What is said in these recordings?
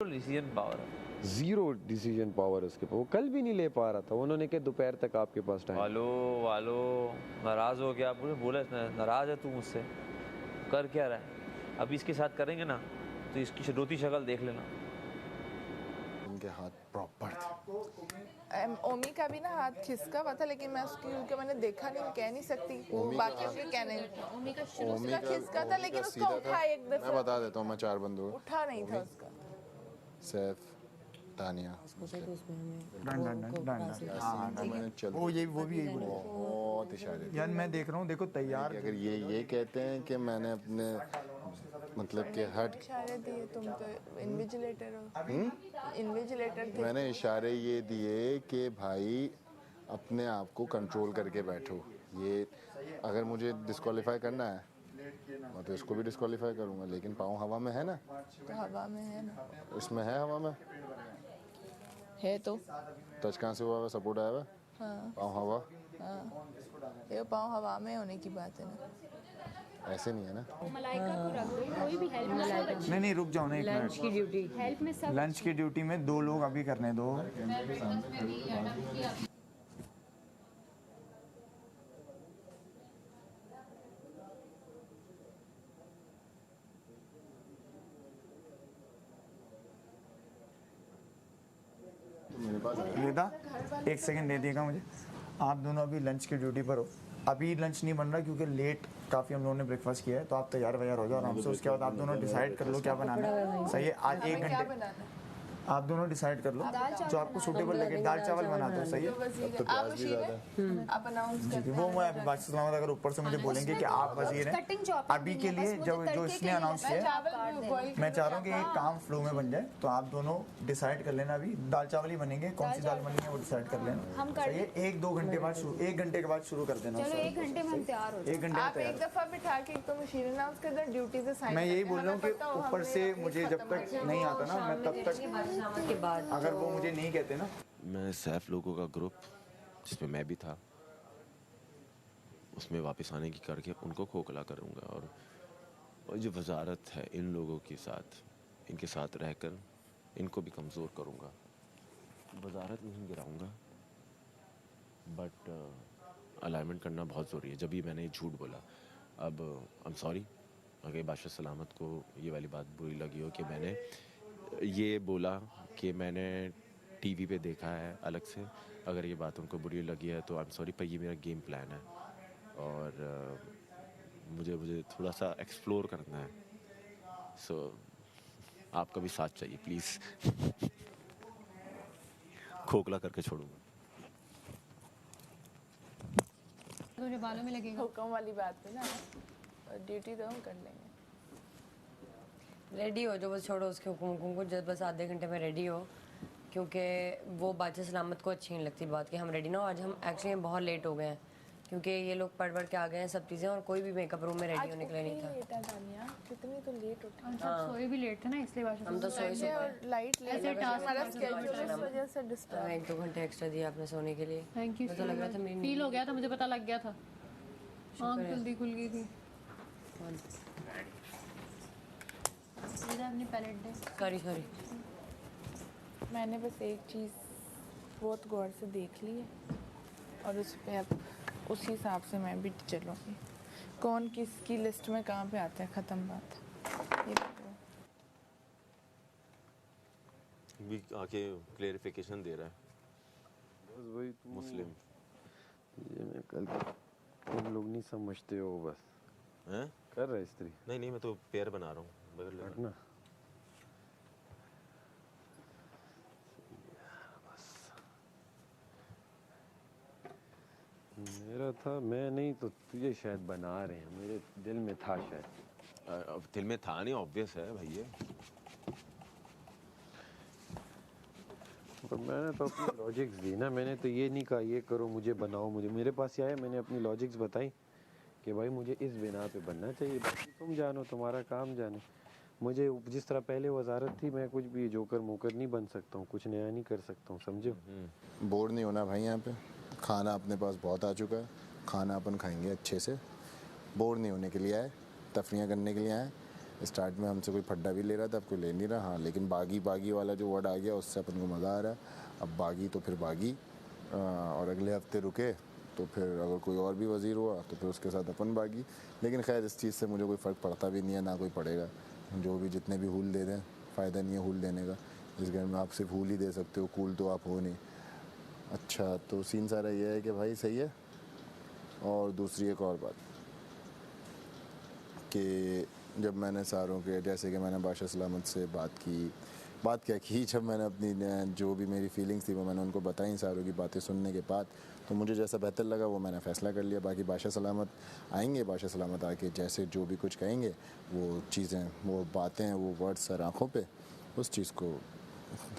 Decision power है, zero decision power उसके पास। वो कल भी नहीं ले पा रहा था, उन्होंने कहा दोपहर तक आपके पास टाइम। वालो वालो नाराज़ हो गया, मुझे बोला इसने नाराज़ है तू मुझसे, कर क्या रहा है। अभी इसके साथ करेंगे ना तो इसकी रोती शक्ल देख लेना। उनके हाथ प्रॉपर थे। ओमी का भी ना हाथ खिसका हुआ था, लेकिन मैं उसकी क्योंकि मैंने देखा नहीं, कह नहीं सकती, वो बाकी के कहने। ओमी का खिसका था, लेकिन उसका उठा एक दफा। मैं बता देता हूँ, मैं 4 बंदों उठा नहीं था उसका। सैफ, तानिया, वो भी यही बोले। बहुत इशारे यार मैं देख रहा हूँ, देखो तैयार। अगर ये कहते हैं कि मैंने अपने मतलब कि हट इशारे दिए, तुम तो इन्विजिलेटर हो। इन्विजिलेटर थे। मैंने इशारे ये दिए कि भाई अपने आप को कंट्रोल करके बैठो। ये अगर मुझे डिस्क्वालीफाई करना है मैं तो इसको भी डिस्क्वालीफाई करूंगा, लेकिन पाँव हवा में है ना। तो हवा में है ना, इसमें है हवा में है तो टच कहाँ से हुआ हुआ, सपोर्ट आया हुआ। हाँ पाँव हवा, हाँ, ये पाँव हवा में होने की बात है ना, ऐसे नहीं है ना। मलाइका को रख दो, कोई भी हेल्प नहीं रुक जाओ ना एक लंच की ड्यूटी, हेल्प में सब लंच की ड्यूटी में 2 लोग अभी करने दो। मेरे पास वेदा 1 सेकंड दे दिएगा मुझे। आप दोनों अभी लंच की ड्यूटी पर हो। अभी लंच नहीं बन रहा क्योंकि लेट काफ़ी हम लोगों ने ब्रेकफास्ट किया है, तो आप तैयार वैयार हो जाओ आराम से। उसके बाद आप दोनों डिसाइड कर लो क्या बनाना है। सही है, आज 1 क्या घंटे बनाना है? आप दोनों डिसाइड कर लो जो आपको सूटेबल लगे। दाल चावल बना दो, सही है। वजीर आप वजीर हैं, आप अनाउंस ठीक करते है, वो मैं अभी बात से अगर ऊपर से मुझे बोलेंगे कि आप वजीर हैं अभी के लिए, जो इसने अनाउंस किया है, मैं चाह रहा हूँ कि एक काम फ्लो में बन जाए। तो आप दोनों डिसाइड कर लेना। अभी दाल चावल ही बनेंगे, कौन सी दाल बनेंगे वो डिसाइड कर लेना। सही है, 1-2 घंटे बाद शुरू, 1 घंटे के बाद शुरू कर देना। चलो 1 घंटे में हम तैयार हो 1 घंटे में आप तैयार। एक दफा बिठा के तो मशीन अनाउंस कर दो, ड्यूटी से साइन। मैं यही बोल रहा हूँ कि ऊपर से मुझे जब तक नहीं आता ना, मैं तब तक के बाद अगर वो मुझे नहीं कहते ना। मैं सैफ लोगों का ग्रुप जिसमें मैं भी था उसमें वापस आने की करके उनको खोखला करूँगा, और जो वजारत है इन लोगों के साथ, इनके साथ रहकर इनको भी कमज़ोर करूँगा। वजारत नहीं गिराऊँगा, बट अलाइनमेंट करना बहुत ज़रूरी है। जब भी मैंने ये झूठ बोला, अब आई एम सॉरी अगर बादशाह सलामत को ये वाली बात बुरी लगी हो कि मैंने ये बोला कि मैंने टीवी पे देखा है अलग से। अगर ये बात उनको बुरी लगी है तो आई एम सॉरी, पर ये मेरा गेम प्लान है और मुझे थोड़ा सा एक्सप्लोर करना है। सो आपका भी साथ चाहिए प्लीज़। खोखला करके छोड़ूंगा। तुझे बालों में लगेगा। हुक्म वाली बात पे ना, ड्यूटी तो हम कर लेंगे। रेडी हो जो, बस छोड़ो उसके हुक्म को। जब बस आधे घंटे में रेडी हो, क्योंकि वो बादशाह सलामत को अच्छी नहीं लगती बात कि हम रेडी ना हो। आज हम एक्चुअली बहुत लेट हो गए हैं क्योंकि ये लोग पढ़ के आ गए हैं सब चीज़ें, और कोई भी मेकअप रूम में रेडी होने के लिए नहीं था। कितनी तो लेट उठे, हम सब सोए भी लेट थे ना, इसलिए हम तो सोए और लाइट लेट, हमारा स्केड्यूल इस वजह से डिस्टर्ब। 1-2 घंटे एक्स्ट्रा दिया आपने सोने के लिए। Thank you. मुझे लग रहा था मेरी फील हो गया था, मुझे पता लग गया था, आँख जल्दी खुल गई थी। अपनी पैलेट दे। सॉरी मैंने बस एक चीज़ बहुत गौर से देख ली है और उस पर अब उसी हिसाब से मैं भी चलूँगी। कौन किसकी लिस्ट में कहाँ पे आता है, ख़त्म बात। ये भी आके क्लेरिफिकेशन दे रहा है बस वही मुस्लिम ये मैं कल तुम लोग नहीं समझते हो, बस हैं। कर रहा है स्त्री। नहीं मैं तो पेयर बना रहा हूँ बगल में। ना मेरा था, मैं नहीं तो तुझे शायद बना रहे हैं, मेरे दिल में था शायद। अब दिल में था नहीं, ऑब्वियस है भैया। पर मैंने तो अपनी लॉजिक्स दी ना, मैंने तो ये नहीं कहा ये करो मुझे बनाओ मुझे। मेरे पास आया, मैंने अपनी लॉजिक्स बताई कि भाई मुझे इस बिना पे बनना चाहिए। बाकी तुम जानो, तुम्हारा काम जाने। मुझे जिस तरह पहले वजारत थी, मैं कुछ भी जोकर मोकर नहीं बन सकता हूँ, कुछ नया नहीं कर सकता हूँ, समझो। बोर नहीं होना भाई। यहाँ पे खाना अपने पास बहुत आ चुका है, खाना अपन खाएंगे अच्छे से। बोर नहीं होने के लिए आए, तफरियाँ करने के लिए आए। स्टार्ट में हमसे कोई फड्डा भी ले रहा था, अब कोई ले नहीं रहा। हाँ, लेकिन बागी बागी वाला जो वर्ड आ गया उससे अपन को मज़ा आ रहा है। अब बागी तो फिर बागी, और अगले हफ्ते रुके तो फिर अगर कोई और भी वज़ीर हुआ तो फिर उसके साथ अपन बागी। लेकिन खैर इस चीज़ से मुझे कोई फ़र्क पड़ता भी नहीं है, ना कोई पड़ेगा। जो भी जितने भी हूल दे दें, फ़ायदा नहीं है हूल देने का। इस घर में आप सिर्फ हूल ही दे सकते हो, कूल तो आप हो नहीं। अच्छा, तो सीन सारा ये है कि भाई सही है। और दूसरी एक और बात कि जब मैंने सारों के, जैसे कि मैंने बादशाह सलामत से बात क्या की, जब मैंने अपनी जो भी मेरी फीलिंग्स थी वो मैंने उनको बताई सारों की बातें सुनने के बाद, तो मुझे जैसा बेहतर लगा वो मैंने फ़ैसला कर लिया। बाकी बादशाह सलामत आएंगे, बादशाह सलामत आके जैसे जो भी कुछ कहेंगे वो चीज़ें, वो बातें, वो वर्ड्स सर आँखों पे, उस चीज़ को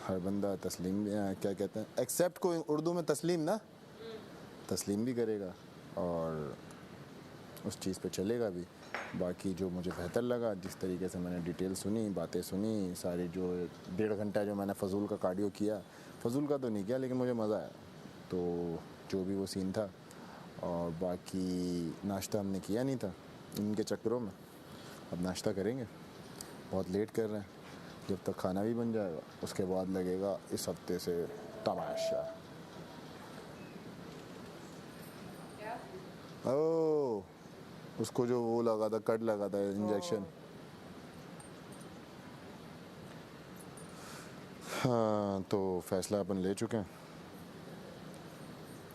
हर बंदा तस्लीम, क्या कहते हैं, एक्सेप्ट को उर्दू में तस्लीम ना, तस्लीम भी करेगा और उस चीज़ पे चलेगा भी। बाकी जो मुझे बेहतर लगा, जिस तरीके से मैंने डिटेल सुनी, बातें सुनी सारी, जो 1.5 घंटा जो मैंने फ़जूल का कार्डियो किया, फ़जूल का तो नहीं किया लेकिन मुझे मज़ा आया, तो जो भी वो सीन था। और बाकी नाश्ता हमने किया नहीं था इनके चक्करों में, अब नाश्ता करेंगे, बहुत लेट कर रहे हैं। जब तक खाना भी बन जाएगा उसके बाद लगेगा इस हफ्ते से तमाशा। ओह, उसको जो वो लगा था, कट लगा था, इंजेक्शन। हाँ, तो फ़ैसला अपन ले चुके हैं,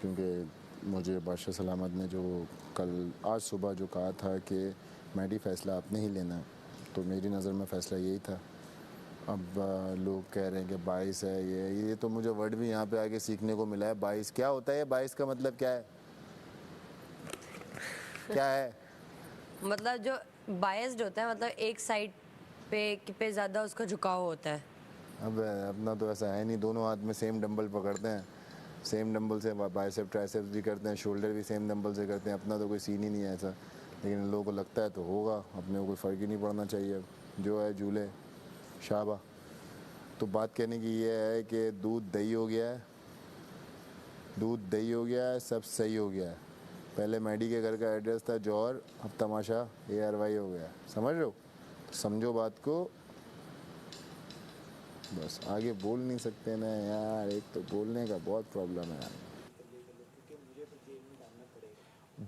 क्योंकि मुझे बादशाह सलामत ने जो कल आज सुबह जो कहा था कि मैडी फ़ैसला आपने ही लेना है, तो मेरी नज़र में फ़ैसला यही था। अब लोग कह रहे हैं कि 22 है, ये तो मुझे वर्ड भी यहाँ पे आके सीखने को मिला है। 22 क्या होता है? 22 का मतलब क्या है? क्या है? मतलब जो बायस्ड होता है, मतलब एक साइड पे ज़्यादा उसका झुकाव होता है। अब अपना तो ऐसा है नहीं, दोनों हाथ में सेम डंबल पकड़ते हैं, सेम डंबल से बाइसेप ट्राइसेप्स भी करते हैं, शोल्डर भी सेम डंबल से करते हैं। अपना तो कोई सीन ही नहीं है ऐसा, लेकिन इन लोगों को लगता है तो होगा, अपने को कोई फ़र्क ही नहीं पड़ना चाहिए। जो है झूले शाबा। तो बात कहने की ये है कि दूध दही हो गया है, दूध दही हो गया है, सब सही हो गया है। पहले मैडी के घर का एड्रेस था जौहर, अब तमाशा ARY हो गया, समझ रहे हो? समझो बात को, बस आगे बोल नहीं सकते ना यार, एक तो बोलने का बहुत प्रॉब्लम है यार।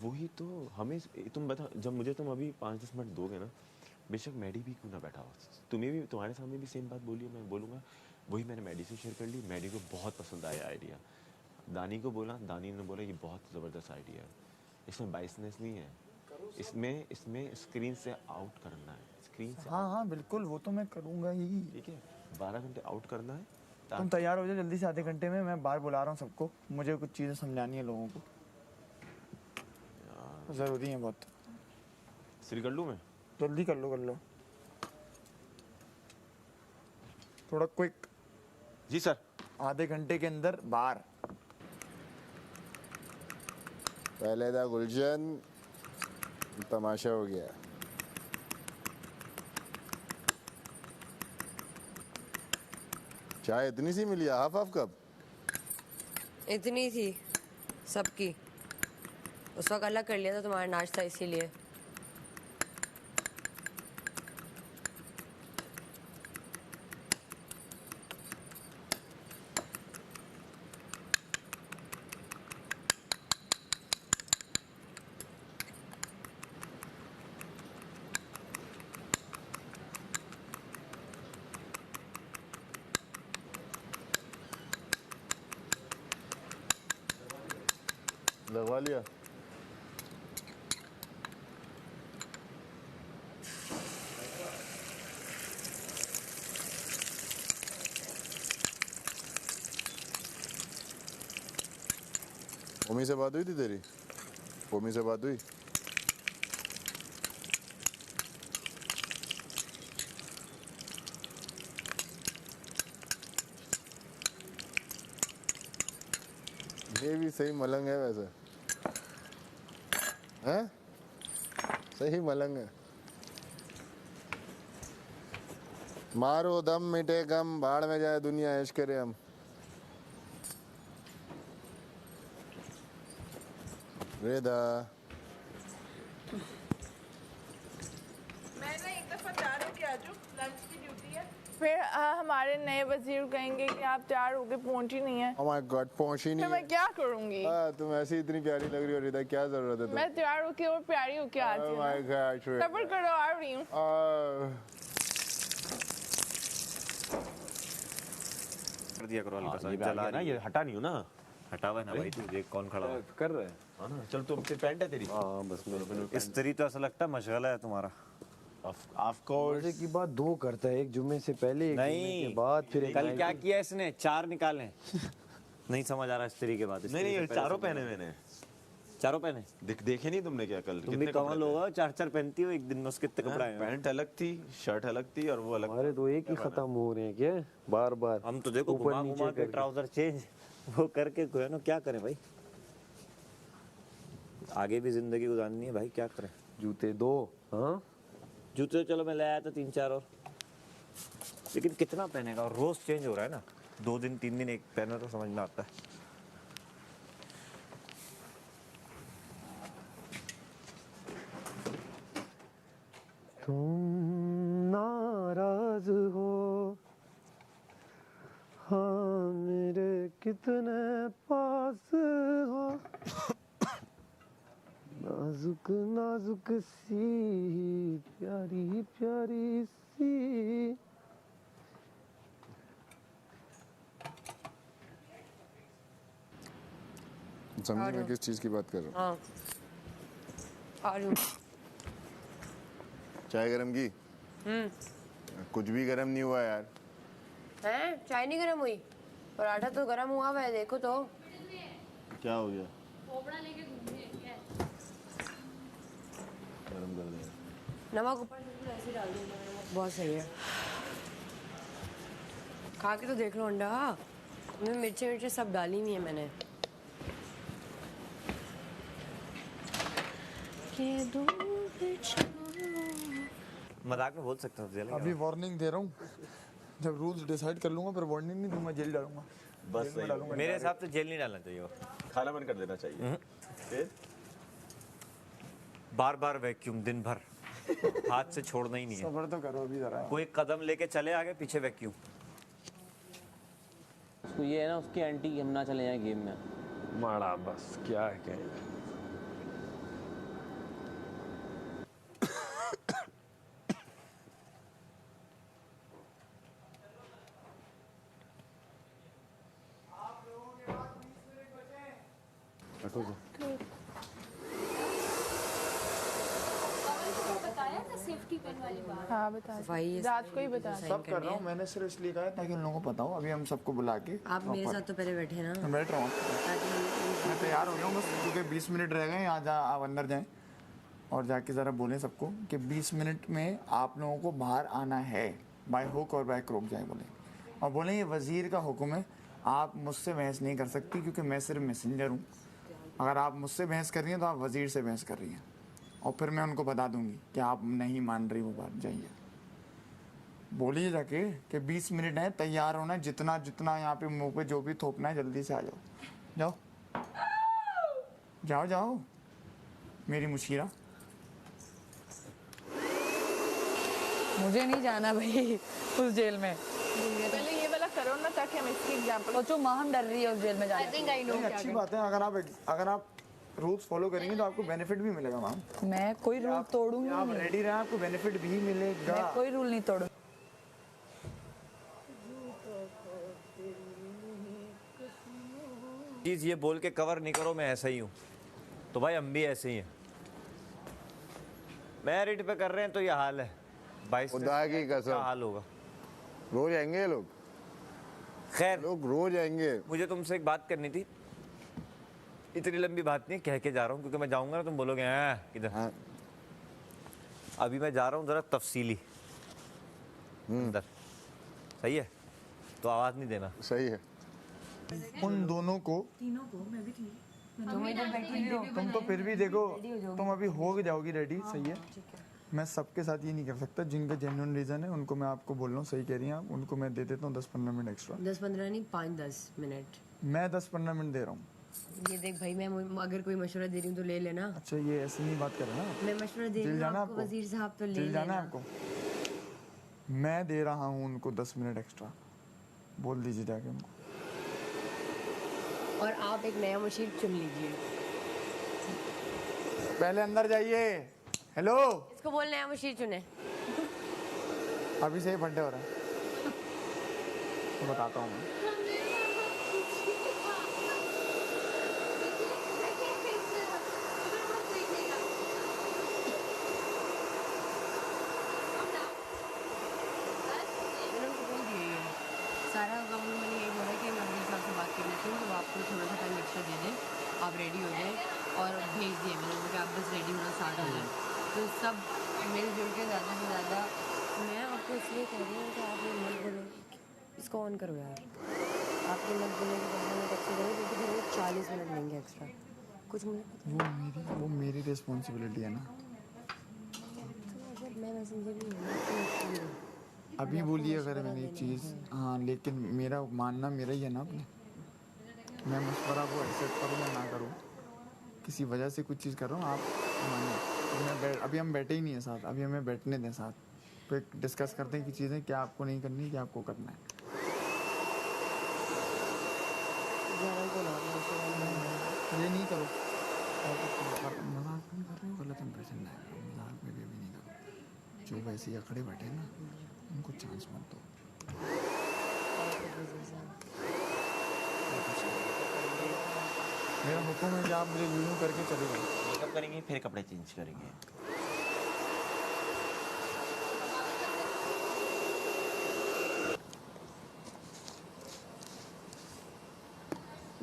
वही तो हमें, तुम बता, जब मुझे तुम अभी 5-10 मिनट दोगे ना, बेशक मैडी भी क्यों ना बैठा हो, तुम्हें भी, तुम्हारे सामने भी सेम बात बोली है, मैं बोलूँगा। वही मैंने मैडी से शेयर कर ली, मैडी को बहुत पसंद आया आइडिया। दानी को बोला, दानी ने बोला ये बहुत ज़बरदस्त आइडिया है, इसमें बाइसनेस नहीं है, इसमें स्क्रीन से आउट करना है, स्क्रीन से। हाँ बिल्कुल, वो तो मैं करूँगा ही। ठीक है, 12 घंटे आउट करना है। तुम तैयार हो जाओ जल्दी से, आधे घंटे में मैं बाहर बुला रहा हूँ सबको, मुझे कुछ चीज़ें समझानी है लोगों को, ज़रूरी है बहुत। सिर कर लूँ मैं? जल्दी कर लो, थोड़ा क्विक। जी सर। आधे घंटे के अंदर बाहर। पहले था गुलशन, तमाशा हो गया। चाय इतनी सी मिली, हाफ हाफ कप? इतनी थी सबकी, उस वक्त अलग कर लिया था तुम्हारा नाश्ता इसीलिए। लगवा लिया? ओमी से बात हुई थी तेरी? ओमी से बात हुई? ये भी सही मलंग है वैसे, हैं? सही मलंग है। मारो दम मिटे गम, भाड़ में जाए दुनिया, ऐश करे हम। रेदा मैं ना एक दफा जा रही फिर हमारे नए वजीर कहेंगे कि आप तैयार होके पहुंची नहीं है, Oh my God, पहुंच ही फिर नहीं मैं है। क्या करूंगी? तुम ऐसी इतनी प्यारी लग रही हो रिदा, क्या जरूरत है तुम्हें? मैं तैयार होके और प्यारी होके आती Oh हूँ my ना। God, Shweta. सब्र करो, आ रही हूँ। कर दिया करो हल्का सा, ये जला ना, रही ये है। हटा नहीं हो ना। हटा हुआ है ना भाई, तू देख कौन खड़ा हुआ है। कर रहे हैं। हाँ ना, चल तू अपनी पैंट है तेरी। हाँ बस मैं इस्त्री तो ऐसा लगता है मशगला है तुम्हारा। Of course. मजे की बात दो करता है, एक जुम्मे से पहले, एक जुम्मे के बाद, फिर एक कल नाइट क्या किया इसने, 4 निकाले। नहीं समझ आ रहा इस्त्री के बाद। नहीं नहीं, चारों पहने मैंने। चारों पहने। देखे नहीं तुमने क्या कल? तुम भी कमाल होगा, 4 पहनती हो एक दिन में, उसके कितने कपड़े हैं। पैंट अलग थी, शर्ट अलग थी और वो अलग। हमारे तो एक ही खत्म हो रहे हैं क्या बार बार। हम तो देखो ऊपर घुमा नीचे घुमा के करके। ट्राउजर चेंज वो करके कोई ना, क्या करें भाई, आगे भी जिंदगी गुजारनी है भाई, क्या करें। जूते दो। हाँ जूते चलो मैं ले आया था 3-4 और, लेकिन कितना पहनेगा, और रोज चेंज हो रहा है ना, 2 दिन 3 दिन एक पहना तो समझ में आता है। तुम नाराज हो, हाँ मेरे कितने पास हो, नाजुक नाजुक सी प्यारी प्यारी सी। समझे मैं किस चीज की बात कर रहा हूँ? हाँ आ रही हूँ। चाय गरम की? कुछ भी गरम नहीं हुआ यार। हैं, चाय नहीं गर्म हुई? पराठा तो गर्म हुआ हुआ है, देखो तो। क्या हो गया? गरम कर दे। नमक ऊपर से ऐसे ही डाल दूंगा, बहुत सही है। खा के तो देख लो अंडा, उसमें मिर्ची सब डाली हुई है मैंने। मजाक में बोल सकता हूँ, जेल अभी वार्निंग दे रहा हूँ, जब रूल्स डिसाइड कर लूंगा फिर वार्निंग नहीं दूंगा, जेल डालूंगा। बस जेल में डालूंगा। मेरे हिसाब से जेल नहीं डालना चाहिए। खाना बंद कर देना चाहिए। फिर बार बार वैक्यूम दिन भर, हाथ से छोड़ना ही नहीं है। सब्र तो करो अभी जरा। कोई कदम लेके चले आगे पीछे वैक्यूम। उसको ये है ना, उसके एंटी हम ना चले जाए गेम में। माड़ा बस क्या है कहें। हटो तो। हाँ बता, सफाई रात को ही बता। सब कर रहा हूँ, मैंने सिर्फ इसलिए कहा है ताकि उन लोगों को पता हो। अभी हम सबको बुला के आप मेरे साथ तो पहले बैठे ना, मैं बैठ रहा हूँ, ताकि हम- मैं तैयार हो गया हूँ बस, क्योंकि 20 मिनट रह गए। यहाँ जा, आप अंदर जाएं और जाके ज़रा बोलें सबको कि 20 मिनट में आप लोगों को बाहर आना है, बाय हुक और बाय क्रोक जाए बोलें। और बोलें ये वज़ीर का हुक्म है, आप मुझसे बहस नहीं कर सकती क्योंकि मैं सिर्फ मैसेंजर हूँ। अगर आप मुझसे बहस कर रही हैं तो आप वज़ीर से बहस कर रही हैं, और फिर मैं उनको बता दूंगी कि आप नहीं मान रही वो बात। जाइए बोलिए जाके कि 20 मिनट है, तैयार होना है, जितना जितना यहाँ पे मुंह पे जो भी थोपना है जल्दी से आ जाओ। जाओ जाओ जाओ मेरी मुशीरा। मुझे नहीं जाना भाई उस जेल में। पहले ये वाला करो ना, ताकि हम इसकी एग्जांपल। सोचो माँ हम डर रही है उस जेल में जाने से। नहीं, अच्छी बात है, अगर आप रूल्स फॉलो करेंगे तो आपको बेनिफिट भी मिलेगा मैम। मैं कोई रूल तोड़ूंगी आप नहीं, रेडी रहें, आपको बेनिफिट भी मिलेगा। मैं कोई रूल नहीं तोड़ूंगी। चीज ये बोल के कवर नहीं करो मैं ऐसा ही हूँ, तो भाई हम भी ऐसे ही हैं। मैरिट पे कर रहे हैं तो ये हाल है। 22 खुदा की क्या कसम हाल होगा। रोज आएंगे ये लोग, खैर लोग रोज आएंगे। मुझे तुमसे एक बात करनी थी, इतनी लंबी बात नहीं, कह के जा रहा हूँ क्योंकि मैं जाऊंगा ना तुम बोलोगे हाँ किधर। हाँ अभी मैं जा रहा हूँ जरा तफसीली अंदर, सही है? तो आवाज नहीं देना। सही है। उन दोनों को तुम तो फिर भी देखो, तुम अभी हो भी जाओगी रेडी, सही है। मैं सबके साथ ये नहीं कर सकता, जिनका जेन्युइन रीजन है उनको मैं आपको बोल रहा हूँ, सही कह रही हैं आप, उनको मैं दे देता हूँ 10-15 मिनट एक्स्ट्रा। 10-15 नहीं, 5-10 मिनट। मैं 10-15 मिनट दे रहा हूँ। ये देख भाई, मैं अगर कोई मशवरा दे रही हूँ तो ले लेना। अच्छा ये ऐसे नहीं बात कर रहा ना। मैं मशवरा दे रही जेल हूँ जाना आपको आपको? वजीर साहब, तो ले जेल जाना लेना। है आपको? मैं दे रहा हूँ उनको 10 मिनट एक्स्ट्रा, बोल दीजिए जाके उनको। और आप एक नया मशीन चुन लीजिए। पहले अंदर जाइए। हेलो, इसको बोल नया मशीन चुने। अभी से ही बर्थडे हो रहा है, तो बताता हूँ मैं। सारा काम मैंने यही बोला कि मैं अपने साहब से बात कर लेती हूँ, तो आपको थोड़ा सा टाइम एक्स्ट्रा दे दें, आप रेडी हो जाए और भेज दिए मैंने कि आप बस रेडी होना स्टार्ट हो जाए। तो सब मिलजुल के ज़्यादा से ज़्यादा, मैं आपको इसलिए कह रही हूँ कि आप ये मत बोलो, इसको ऑन करो यार, आप ये मत बोलो कि 15 मिनट एक्स्ट्रा करो, क्योंकि फिर वो 40 मिनट लेंगे एक्स्ट्रा। कुछ वो मेरी रिस्पॉन्सिबिलिटी है ना। अगर मैं मैसेंजर नहीं हूँ, अभी बोलिए अगर मैंने एक चीज़, हाँ, लेकिन मेरा मानना मेरा ही है ना अपने। मैं मशवरा को एक्सेप्ट करूँ या ना करूँ, किसी वजह से कुछ चीज़ कर रहा हूँ, आप मानिए। तो मैं अभी हम बैठे ही नहीं हैं साथ, अभी हमें बैठने दें साथ, फिर डिस्कस करते हैं कि चीज़ें क्या आपको नहीं करनी, क्या आपको करना है। ये नहीं करो, मजाक नहीं कर रहे हो, गलत इंप्रेशन ना है, मजाक में भी अभी नहीं करो। जो वैसे ही अकड़े बैठे ना, उनको चांस मत दो। मेरा हुक्म है कि आप मुझे यूं करके चले जाओ। मेकअप करेंगे फिर कपड़े चेंज करेंगे।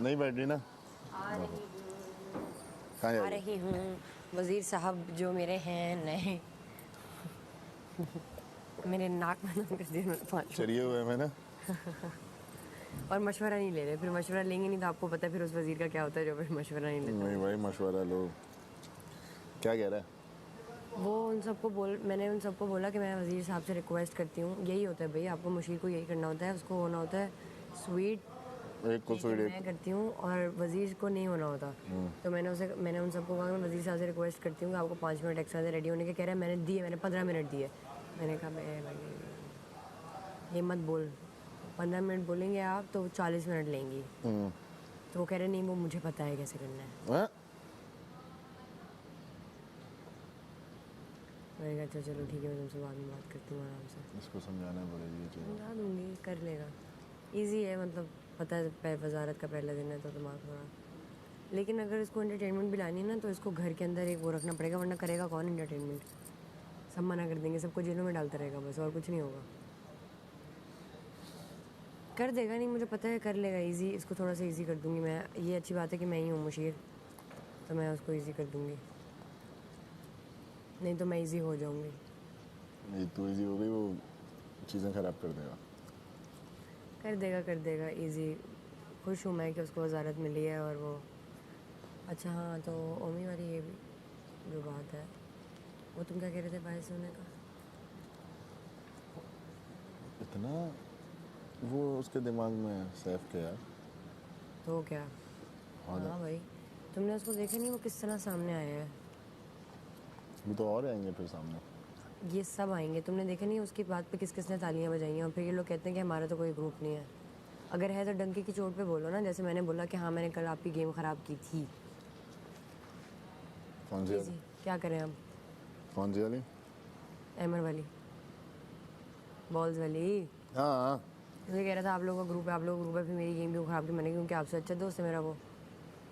नहीं बैठ रही ना? कहाँ जा आ रही हूँ। वज़ीर साहब जो मेरे हैं नए, मेरे नाक में दम कर दिए उन्होंने 5 चलिए हुए मैं ना। और मशवरा नहीं ले रहे, फिर मशवरा लेंगे नहीं तो आपको पता है फिर उस वज़ीर का क्या होता है जो फिर मशवरा नहीं लेता। नहीं भाई, मशवरा लो। क्या कह रहा है वो मैंने उन सबको बोला कि मैं वज़ीर साहब से रिक्वेस्ट करती हूँ, यही होता है भाई, आपको मुशीर को यही करना होता है, उसको होना होता है स्वीट, एक को स्वीट मैं करती हूँ और वज़ीर को नहीं होना होता। तो मैंने उन सबको कहा वज़ीर साहब से रिक्वेस्ट करती हूँ कि आपको 5 मिनट एक्स्ट्रा से रेडी होने के। कह रहे हैं मैंने 15 मिनट दिए। मैंने कहा ये मत बोल, 15 मिनट बोलेंगे आप तो 40 मिनट लेंगी। तो वो कह रहे नहीं, वो मुझे पता है कैसे करना है। मैंने कहा अच्छा चलो ठीक है, मैं तुमसे बाद में बात करती हूँ आराम से। इसको समझाना पड़ेगी। समझा दूँगी, कर लेगा, ईजी है, मतलब पता है वजारत का पहला दिन है तो दिमाग थोड़ा। लेकिन अगर इसको एंटरटेनमेंट भी लानी है ना तो इसको घर के अंदर एक वो रखना पड़ेगा, वरना करेगा कौन एंटरटेनमेंट? सब मना कर देंगे, सबको जेलों में डालता रहेगा बस, और कुछ नहीं होगा। कर देगा, नहीं मुझे पता है कर लेगा इजी, इसको थोड़ा सा इजी कर दूंगी मैं। ये अच्छी बात है कि मैं ही हूँ मुशीर, तो मैं उसको इजी कर दूंगी, नहीं तो मैं इजी हो जाऊंगी। नहीं तो इजी हो गई, वो चीज़ें ख़राब कर देगा। कर देगा इजी। खुश हूँ मैं कि उसको वजारत मिली है और वो अच्छा। हाँ तो ओमी वाली ये भी जो बात है, वो तुम क्या कह रहे थे बाहर होने का? इतना वो उसके दिमाग में सैफ के यार। तो क्या? हाँ भाई, तुमने उसको देखा नहीं वो किस तरह सामने आया है? वो तो और आएंगे फिर सामने, ये सब आएंगे। तुमने देखा नहीं उसकी बात पे किस किसने तालियां बजाई हैं? और फिर ये लोग कहते हैं कि हमारा तो कोई ग्रुप नहीं है। अगर है तो डंकी की चोट पे बोलो ना, जैसे मैंने बोला कि हाँ मैंने कल आपकी गेम ख़राब की थी। कौन सी वाली? क्या करें अब? कौन सी वाली? एमर वाली, बॉल्स वाली। हाँ मुझे कह रहा था आप लोगों का ग्रुप है, आप लोगों का ग्रुप है, फिर मेरी गेम क्यों ख़राब की मैंने? क्योंकि आपसे अच्छा दोस्त है मेरा वो।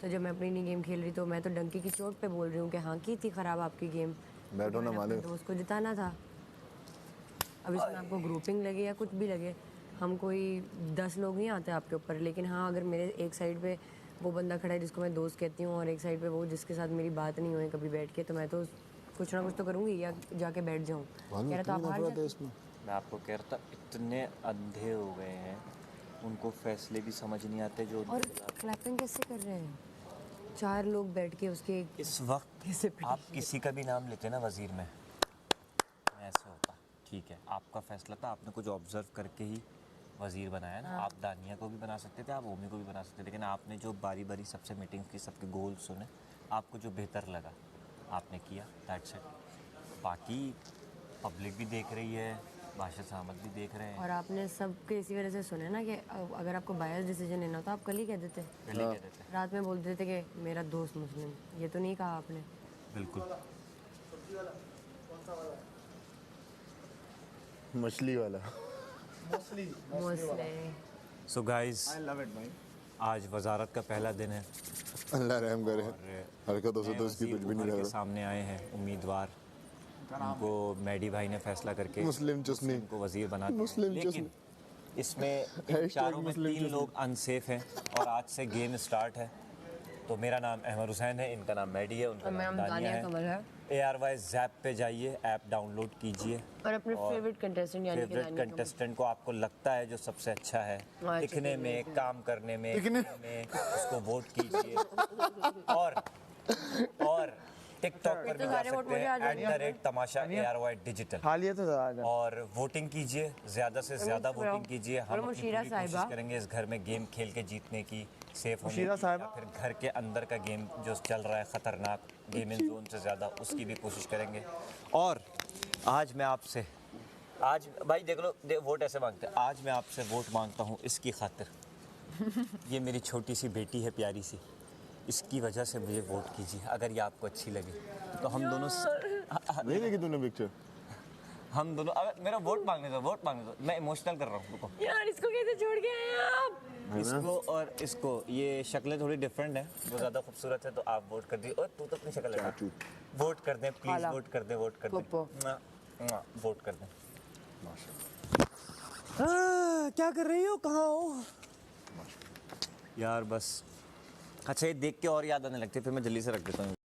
तो जब मैं अपनी नहीं गेम खेल रही तो मैं तो डंकी की चोट पे बोल रही हूँ कि हाँ की थी ख़राब आपकी गेम, बैठो ना मालिक, दोस्त को जिताना था। अब इसमें आपको ग्रुपिंग लगे या कुछ भी लगे, हम कोई 10 लोग नहीं आते आपके ऊपर, लेकिन हाँ अगर मेरे एक साइड पे वो बंदा खड़ा है जिसको मैं दोस्त कहती हूँ और एक साइड पे वो जिसके साथ मेरी बात नहीं हुई कभी बैठ के, तो मैं तो कुछ ना कुछ तो करूँगी या जाके बैठ जाऊँ। कह रहा था आप हार जाते। मैं आपको कह रहा था इतने अंधे हो गए हैं, उनको फैसले भी समझ नहीं आते जो। और क्लैपिंग कैसे कर रहे हैं 4 लोग बैठ के उसके? इस वक्त आप किसी का भी नाम लेते ना वजीर में ऐसे होता। ठीक है, आपका फैसला था, आपने कुछ ऑब्जर्व करके ही वजीर बनाया ना। आप दानिया को भी बना सकते थे, आप ओमी को भी बना सकते थे, लेकिन आपने जो बारी बारी सबसे मीटिंग्स की, सबके गोल सुने, आपको जो बेहतर लगा आपने किया, दैट्स इट। बाकी पब्लिक भी देख रही है, बादशाह सामत भी देख रहे हैं। और आपने सबके इसी वजह से सुने ना कि अगर आपको बायस डिसीजन लेना हो तो आप कल ही कह देते, रात में बोल देते कि मेरा दोस्त मुस्लिम, ये तो नहीं कहा आपने। बिल्कुल। मछली वाला। सो गाइस, आज वजारत का पहला दिन है। अल्लाह रहम करे, हरकतों से तो इसकी कुछ भी नहीं लग के रहा। सामने आए हैं उम्मीदवार, उनको मैडी भाई ने फैसला करके मुस्लिम चुस्नी को वजीर बना दिया। मुस्लिम लेकिन इसमें इन चारों में 3 लोग अनसेफ हैं और आज से गेम स्टार्ट है। तो मेरा नाम अहमद हुसैन है, इनका नाम मैडी है, उनका नाम दानिया है। ARY ज़ैप पे जाइए, ऐप डाउनलोड कीजिए और अपने फेवरेट कंटेस्टेंट को आपको लगता है जो सबसे अच्छा है दिखने में, काम करने में, उसको वोट कीजिए। और टिकटॉक पर भी जा सकते हैं @तमाशा ARY डिजिटल, और वोटिंग कीजिए, ज़्यादा से ज़्यादा वोटिंग कीजिए। हम अपनी पूरी कोशिश करेंगे इस घर में गेम खेल के जीतने की, सेफ होने की, या फिर घर के अंदर का गेम जो चल रहा है खतरनाक गेमिंग जोन से ज़्यादा, उसकी भी कोशिश करेंगे। और आज मैं आपसे, आज भाई देख लो वोट ऐसे मांगते हैं, आज मैं आपसे वोट मांगता हूँ इसकी खातिर। ये मेरी छोटी सी बेटी है, प्यारी सी, इसकी वजह से मुझे वोट कीजिए अगर ये आपको अच्छी लगे तो। हम दोनों नहीं देखी तूने पिक्चर? हम दोनों, अगर मेरा वोट मांगने दो, मैं इमोशनल कर रहा हूँ। रुको यार, इसको कैसे छोड़ के आए आप? इसको और इसको, ये शक्लें थोड़ी डिफरेंट हैं, वो ज़्यादा खूबसूरत है, तो आप वोट कर दीजिए। और तू तो अपनी शक्ल लगा, वोट कर दें प्लीज़, वोट कर दें, वोट कर दें, वोट कर दें। क्या कर रही हो, कहाँ हो यार? बस अच्छा, ये देख के और याद आने लगती है, फिर मैं जल्दी से रख देता हूँ।